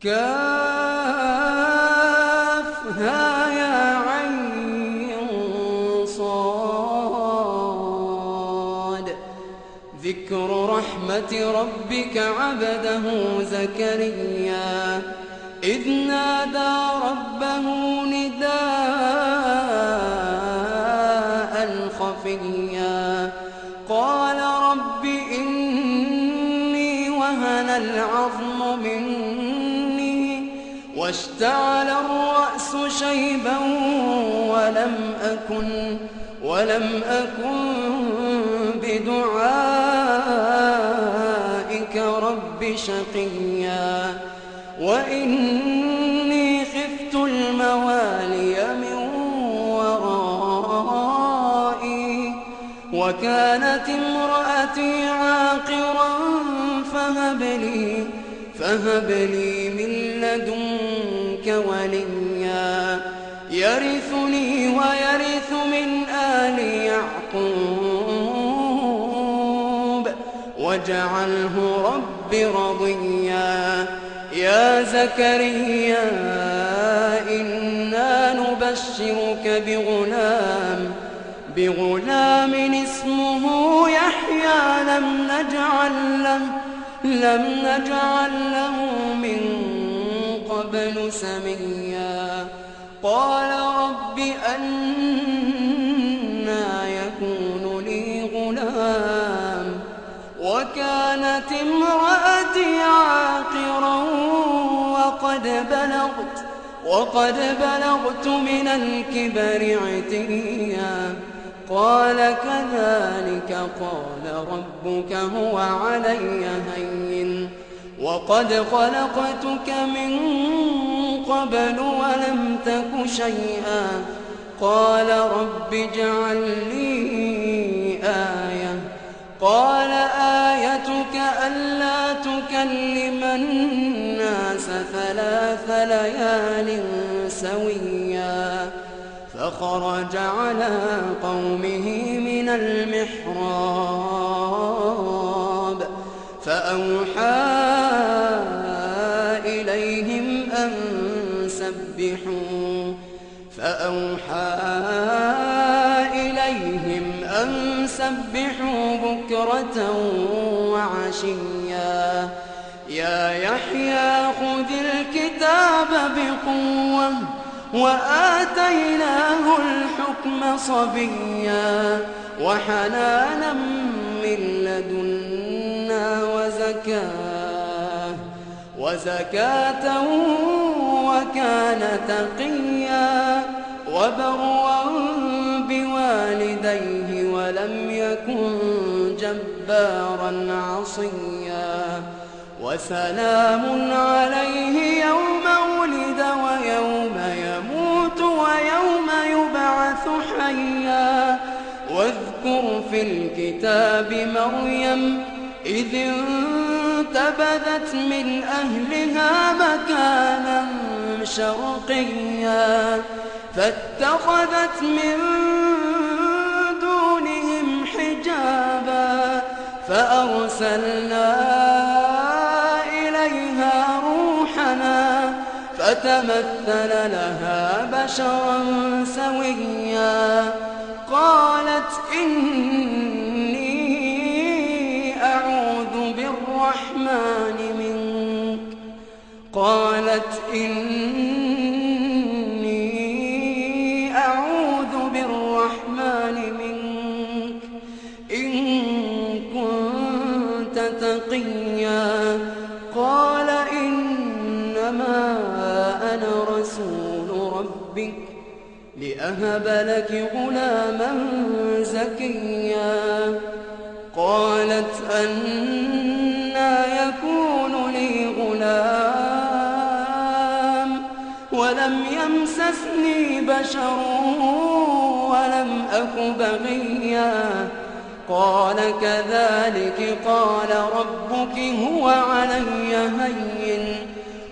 كافها يا عين صاد. ذكر رحمة ربك عبده زكريا إذ نادى ربه نداء خفيا قال رب إني وهن العظم مني واشتعل الرأس شيبا ولم أكن بدعائك رب شقيا وإني خفت الموالي من ورائي وكانت امرأتي عاقرا فهب لي من لدنك وليا يرثني ويرث من آل يعقوب واجعله رب رضيا. يا زكريا إنا نبشرك بغلام اسمه يحيى لم نجعل له من قبل سميا. قال رب أنى يكون لي غلام وكانت امرأتي عاقرا وقد بلغت من الكبر عتيا. قال كذلك قال ربك هو علي هين وقد خلقتك من قبل ولم تك شيئا. قال رب اجعل لي آية. قال آيتك ألا تكلم الناس 3 ليال سويا. فخرج على قومه من المحراب فأوحى إليهم أن سبحوا بكرة وعشيا. يا يحيى خذ الكتاب بقوة وآتيناه الحكم صبيا وحنانا من لدنا وزكاة وكان تقيا وبرا بوالديه ولم يكن جبارا عصيا. وسلام عليه يوم ولد ويوم يموت ويوم يبعث حيا. واذكر في الكتاب مريم إذ انتبذت من أهلها مكانا شرقيا فاتخذت من دونهم حجابا فأرسلنا إليها روحنا فتمثل لها بشرا سويا. قالت إني أعوذ بالرحمن منك إن كنت تقيا. قال إنما أنا رسول ربك لأهب لك غلاما زكيا. قالت أنى يكون لي غلام ولم يمسسني بشر ولم أك بغيا. قال كذلك قال ربك هو علي هين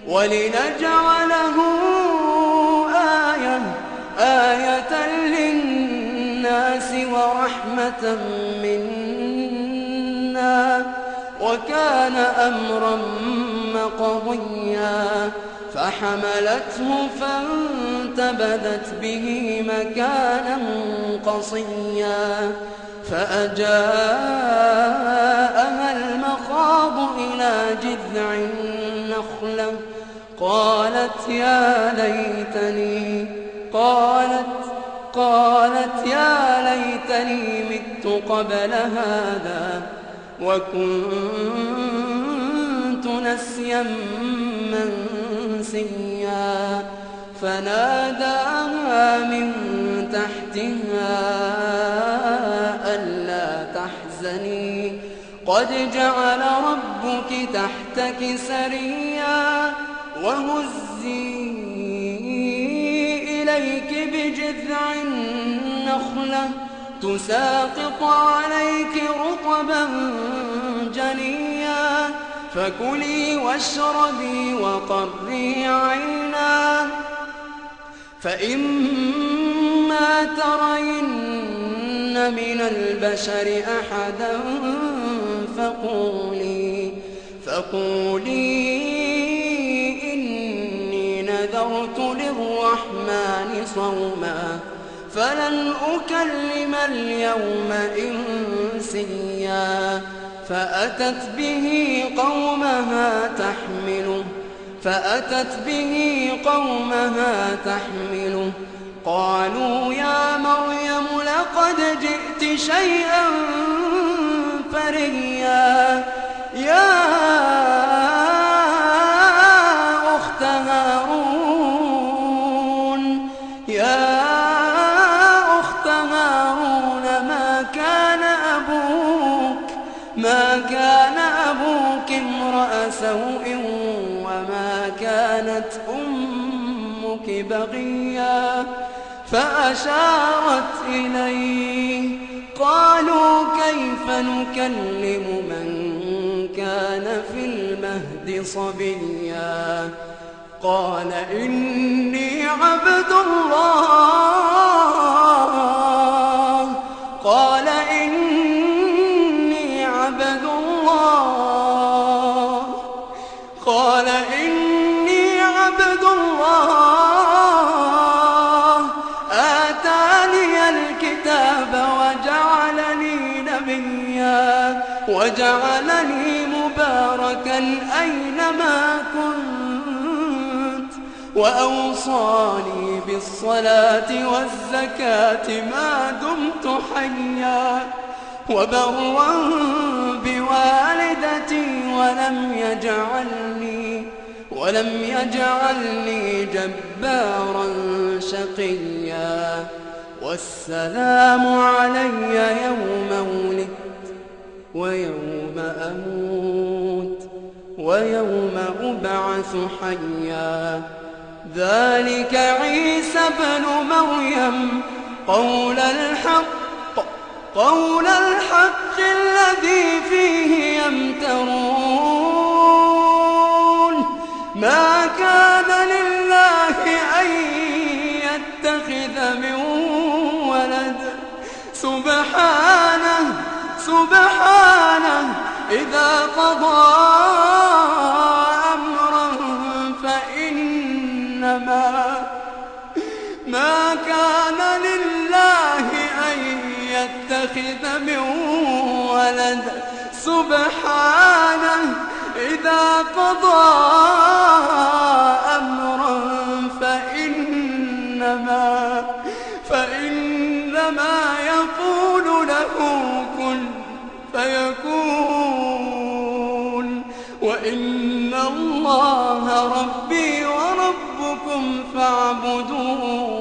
ولنجعله آية للناس ورحمة منا وكان أمرا قضيا فحملته فانتبذت به مكانا قصيا فأجاءها المخاض إلى جذع النخلة قالت يا ليتني مت قبل هذا وكنت نسيا منسيا فناداها من تحتها ألا تحزني قد جعل ربك تحتك سريا وهزي إليك بجذع النخلة تساقط عليك رطبا جنيا فكلي واشربي وقري عينا فإما ترين من البشر أحدا فقولي إني نذرت للرحمن صوما فلن أكلم اليوم إنسيا فأتت به قومها تحمله قالوا يا مريم لقد جئت شيئا فريا يا أخت هارون ما كان أبوك امرأ سوء وما كانت أمك بغيا فأشارت إليه قالوا كيف نكلم من كان في المهد صبيا قال إني عبد الله آتاني الكتاب وجعلني نبيا وجعلني مباركا أينما كنت وأوصاني بالصلاة والزكاة ما دمت حيا وبرا بوالدتي ولم يجعلني جبارا شقيا والسلام علي يوم ولدت ويوم أموت ويوم أبعث حيا ذلك عيسى ابن مريم قول الحق الذي فيه يمترون ما كان لله أن يتخذ من ولد سبحانه إذا قضى أمرا فإنما ما كان لله أن يتخذ من ولد سبحانه إذا قضى أمرا فإنما يقول له كن فيكون وإن الله ربي وربكم فاعبدوه